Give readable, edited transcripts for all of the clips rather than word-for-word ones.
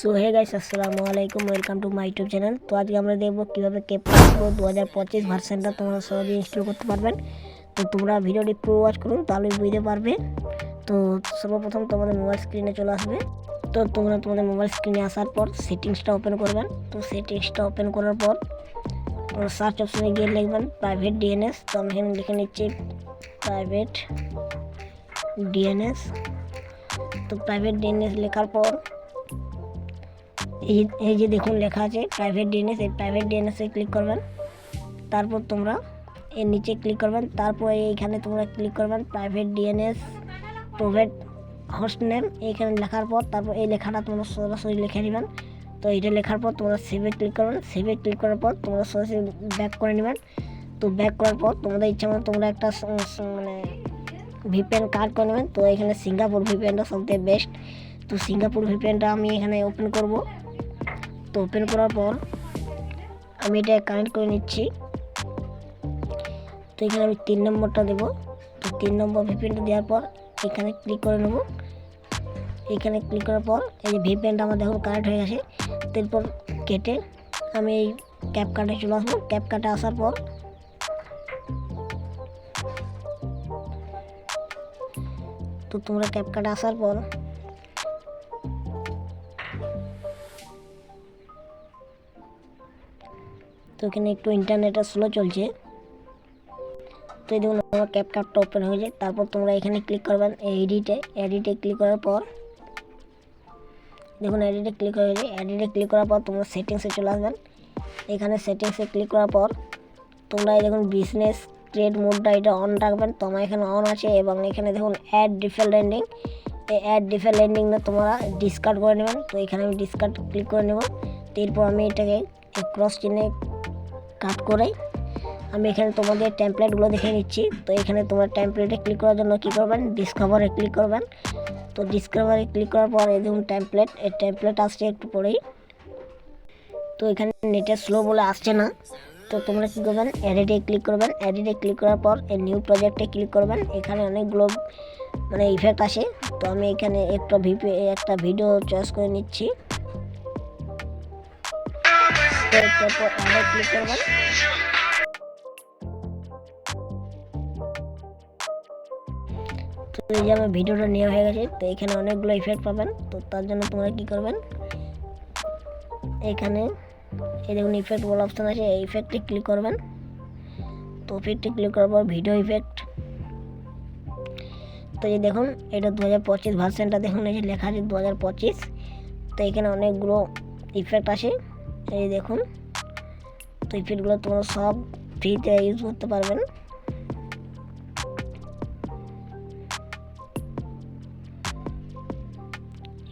So hey guys, আসসালামু আলাইকুম, welcome to my YouTube channel. তো আজকে আমরা দেখবো কীভাবে ক্যাপকাট প্রো 2025 ভার্সনটা তোমরা সহজে ইনস্টল করতে পারবেন। তো তোমরা ভিডিওটি পুরো ওয়াচ করুন, তাহলে বুঝতে পারবে। তো সর্বপ্রথম তোমাদের মোবাইল স্ক্রিনে চলে আসবে। তো তোমরা তোমাদের মোবাইল স্ক্রিনে আসার পর সেটিংসটা ওপেন করবেন। তো সেটিংসটা ওপেন করার পর সার্চ অপশনে গিয়ে লিখবেন প্রাইভেট ডিএনএস। তো আমি এখানে লিখে নিচ্ছি প্রাইভেট ডিএনএস। তো প্রাইভেট ডিএনএস লেখার পর এই যে দেখুন লেখা আছে প্রাইভেট ডিএনএস, এই প্রাইভেট ডিএনএসে ক্লিক করবেন। তারপর তোমরা এর নিচে ক্লিক করবেন। তারপর এইখানে তোমরা ক্লিক করবেন private DNS provide host name. এইখানে লেখার পর তারপর এই লেখাটা তোমরা সরাসরি লিখে নেবেন। তো এইটা লেখার পর তোমরা সেভে ক্লিক করবেন। সেভে ক্লিক করার পর তোমরা সরাসরি ব্যাক করে নেবেন। তো ব্যাক করার পর তোমাদের ইচ্ছা মতো তোমরা একটা মানে ভিপিএন কার্ড করে নেবেন। তো এখানে সিঙ্গাপুর ভিপিএনটা সবথেকে বেস্ট। তো সিঙ্গাপুর ভিপিএনটা আমি এখানে ওপেন করব। তো ওপেন করার পর আমি এটা কানেক্ট করে নিচ্ছি। তো এখানে আমি 3 নম্বরটা দেবো। তো 3 নম্বর ভিপিএনটা দেওয়ার পর এখানে ক্লিক করে নেব। এখানে ক্লিক করার পর এই যে ভিপিএনটা আমার দেখুন কানেক্ট হয়ে গেছে। তারপর কেটে আমি এই ক্যাপকাটে চলে আসবো। ক্যাপকাটে আসার পর তো তোমরা ক্যাপকাটে আসার পর তো এখানে একটু ইন্টারনেটটা স্লো চলছে। তো এই দেখুন আমার ক্যাপকাটটা ওপেন হয়ে যায়। তারপর তোমরা এখানে ক্লিক করবেন এডিটে ক্লিক করার পর দেখুন এডিটে ক্লিক হয়ে যায়। এডিটে ক্লিক করার পর তোমরা সেটিংসে চলে আসবেন। এখানে সেটিংসে ক্লিক করার পর তোমরা এই দেখুন বিজনেস ট্রেড মোডটা এটা অন রাখবেন। তো আমার এখানে অন আছে। এবং এখানে দেখুন অ্যাড ডিফল্ট লেন্ডিং, এই অ্যাড ডিফল্ট লেন্ডিংটা তোমরা ডিসকার্ড করে নেবেন। তো এখানে আমি ডিসকার্ড ক্লিক করে নেব। এরপর আমি এটাকে ক্রস চিহ্নে কাট করে আমি এখানে তোমাদের টেমপ্লেটগুলো দেখে নিচ্ছি। তো এখানে তোমরা টেমপ্লেটে ক্লিক করার জন্য কী করবেন, ডিসকভারে ক্লিক করবেন। তো ডিসকভারে ক্লিক করার পর এই দেখুন টেমপ্লেট, এই টেমপ্লেট আসছে একটু পরেই। তো এখানে নেটের স্লো বলে আসছে না। তো তোমরা কী করবেন, এডিটে ক্লিক করবেন। এডিটে ক্লিক করার পর এই নিউ প্রজেক্টে ক্লিক করবেন। এখানে অনেকগুলো মানে ইফেক্ট আসে। তো আমি এখানে একটা ভিডিও চয়েস করে নিচ্ছি। তারপর অ্যাডে ক্লিক করবেন। তো এই যে আমার ভিডিওটা নেওয়া হয়ে গেছে। তো এখানে অনেকগুলো ইফেক্ট পাবেন। তো তার জন্য তোমরা কী করবেন, এখানে এই দেখুন ইফেক্ট বলে অপশান আছে, এই ইফেক্টে ক্লিক করবেন। তো ইফেক্টে ক্লিক করার পর ভিডিও ইফেক্ট। তো এই দেখুন এটা 2025 ভার্সনটা দেখুন এই যে লেখা আছে 2025। তো এখানে অনেকগুলো ইফেক্ট আছে এই দেখুন। তো ইফেক্টগুলো তোমরা সব ফ্রিতে ইউজ করতে পারবেন।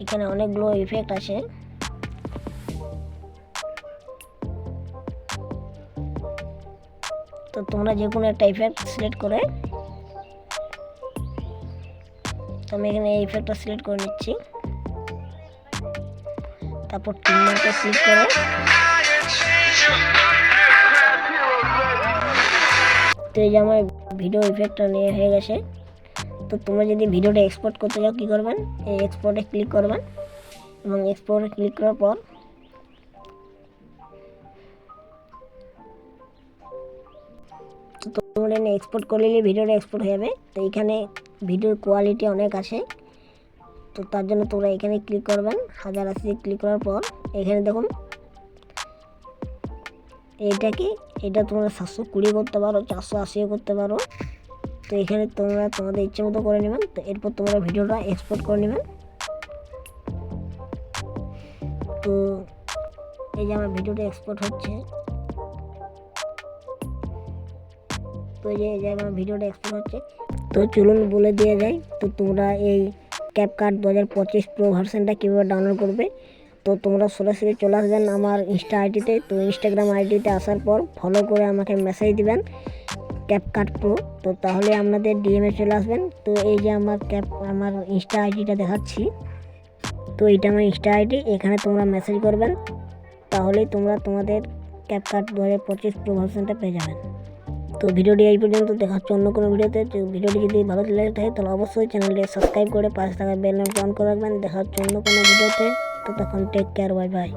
এখানে অনেকগুলো ইফেক্ট আছে। তো তোমরা যে কোনো একটা ইফেক্ট সিলেক্ট করে, তো আমি এখানে এই ইফেক্টটা সিলেক্ট করে নিচ্ছি। তারপর 3 মিনিটে ক্লিক করে তো এই যে আমার ভিডিও ইফেক্টটা নিয়ে হয়ে গেছে। তো তোমরা যদি ভিডিওটা এক্সপোর্ট করতে যাও কী করবেন, এই এক্সপোর্টে ক্লিক করবেন। এবং এক্সপোর্টে ক্লিক করার পর তো তোমরা এনে এক্সপোর্ট করলে ভিডিওটা এক্সপোর্ট হয়ে যাবে। তো এখানে ভিডিওর কোয়ালিটি অনেক আছে। তো তার জন্য তোমরা এখানে ক্লিক করবেন। 1080 ক্লিক করার পর এখানে দেখুন এটা তোমরা 720 করতে পারো, 480 করতে পারো। তো এখানে তোমরা তোমাদের ইচ্ছে মতো করে নেবেন। তো এরপর তোমরা ভিডিওটা এক্সপোর্ট করে নেবেন। তো এই যে আমার ভিডিওটা এক্সপোর্ট হচ্ছে। তো এই যে আমার ভিডিওটা এক্সপোর্ট হচ্ছে। তো চলুন বলে দেওয়া যায় তো তোমরা এই ক্যাপকাট 2025 প্রো ভার্সনটা কীভাবে ডাউনলোড করবে। তো তোমরা সরাসরি চলে আসবেন আমার ইনস্টা আইডিতে। তো ইনস্টাগ্রাম আইডিতে আসার পর ফলো করে আমাকে মেসেজ দিবেন ক্যাপকাট প্রো। তো তাহলে আপনাদের ডিএমএ চলে আসবেন। তো এই যে আমার ইনস্টা আইডিটা দেখাচ্ছি। তো এইটা আমার ইনস্টা আইডি, এখানে তোমরা মেসেজ করবেন। তাহলেই তোমরা তোমাদের ক্যাপকাট 2025 প্রো ভার্সনটা পেয়ে যাবেন। তো ভিডিওটি এই পর্যন্ত, দেখা হচ্ছে অন্য কোনো ভিডিওতে। ভিডিওটি যদি ভালো লেগে থাকে তাহলে অবশ্যই চ্যানেলটি সাবস্ক্রাইব করে পাশে থাকা বেল আইকন অন করে রাখবেন। দেখা হচ্ছে অন্য কোনো ভিডিওতে। ততক্ষণ টেক কেয়ার, বাই বাই।